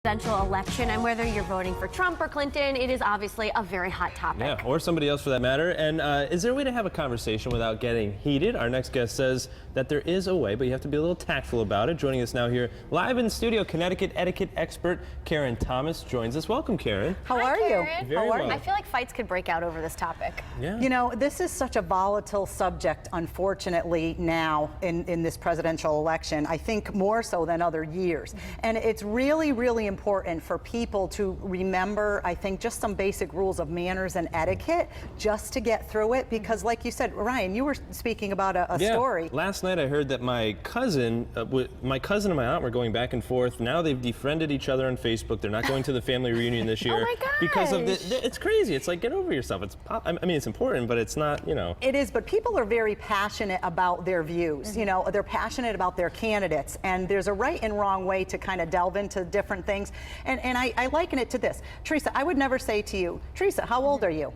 Presidential election, and whether you're voting for Trump or Clinton, it is obviously a very hot topic. Yeah, or somebody else for that matter. And is there a way to have a conversation without getting heated? Our next guest says that there is a way, but you have to be a little tactful about it. Joining us now here, live in studio, Connecticut etiquette expert Karen Thomas joins us. Welcome, Karen. How are you? Very well. I feel like fights could break out over this topic. Yeah. You know, this is such a volatile subject, unfortunately, now in this presidential election. I think more so than other years. And it's really, really important for people to remember, I think, just some basic rules of manners and etiquette just to get through it. Because like you said, Ryan, you were speaking about a story. Last night I heard that my cousin and my aunt were going back and forth. Now they've defriended each other on Facebook. They're not going to the family reunion this year. Oh my gosh. Because of it's crazy. It's like, get over yourself. I mean, it's important, but it's not, you know. It is, but people are very passionate about their views. You know, they're passionate about their candidates, and there's a right and wrong way to kind of delve into different things. And I liken it to this. Teresa, I would never say to you, Teresa, how old are you?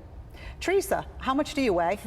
Teresa, how much do you weigh?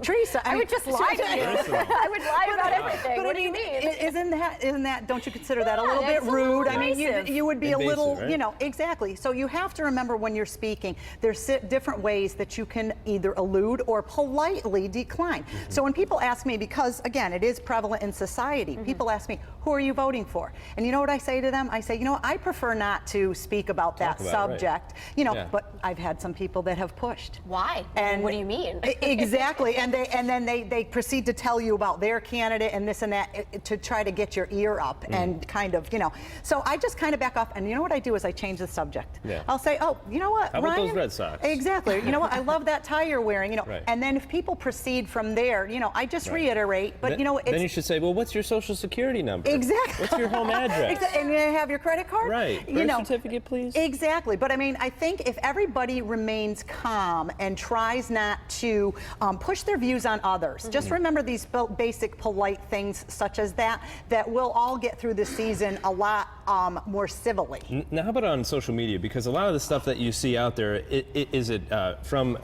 Teresa, I would just lie to you. I would lie about everything. What do you mean? Isn't that, don't you consider that a Yeah, little bit it's a rude? little I mean, you would be invasive, a little, right? you know, exactly. So you have to remember when you're speaking, there's different ways that you can either allude or politely decline. So when people ask me, because again, it is prevalent in society, people ask me, who are you voting for? And you know what I say to them? I say, you know, I prefer not to speak about that subject, you know, but I've had some people that have pushed. Why? And what do you mean? Exactly, and then they proceed to tell you about their candidate and this and that to try to get your ear up and kind of, you know. So I just kind of back off, and you know what I do is I change the subject. Yeah. I'll say, oh, you know what, How about Ryan? those Red Sox? Exactly. You know what? I love that tie you're wearing. You know, Right. and then if people proceed from there, you know, I just reiterate. But you know, then you should say, well, what's your social security number? Exactly. What's your home address? And you have your credit card? Right. You know, Birth certificate, please. Exactly. But I mean, I think if everybody remains calm and tries not to push their views on others, just remember these basic polite things such as that we'll all get through the season a lot more civilly. Now, how about on social media? Because a lot of the stuff that you see out there, is it from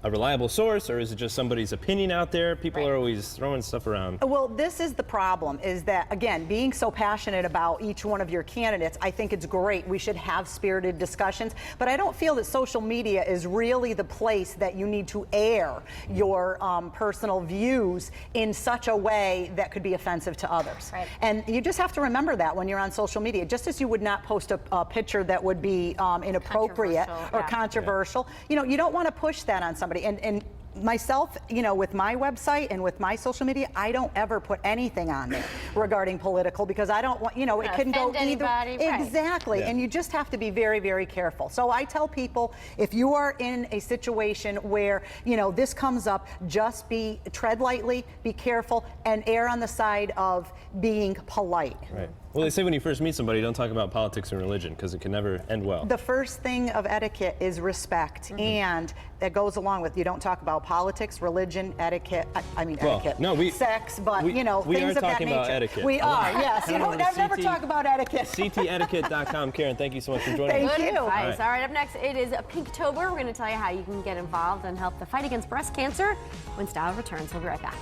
a reliable source, or is it just somebody's opinion out there? People are always throwing stuff around. Well, this is the problem, is that, again, being so passionate about each one of your candidates, I think it's great. We should have spirited discussions, but I don't feel that social media is really the place that you need to air your personal views in such a way that could be offensive to others. Right. And you just have to remember that when you're on social media, just as you would not post a picture that would be inappropriate or controversial, you know, you don't want to push that on somebody. And myself, you know, with my website and with my social media, I don't ever put anything on there regarding political, because I don't want, you know, it can go either. Exactly. And you just have to be very, very careful. So I tell people, if you are in a situation where, you know, this comes up, just tread lightly, be careful, and err on the side of being polite. Right. Well, they say when you first meet somebody, don't talk about politics and religion, because it can never end well. The first thing of etiquette is respect, and that goes along with, you don't talk about politics, religion, etiquette. Etiquette. No, sex, but you know, we things are of that talking nature. about etiquette. We are, yes. You know, never talk about etiquette. CTEtiquette.com. Karen, thank you so much for joining us. Thank you. Advice. All right, up next, it is Pinktober. We're going to tell you how you can get involved and help the fight against breast cancer when Style returns. We'll be right back.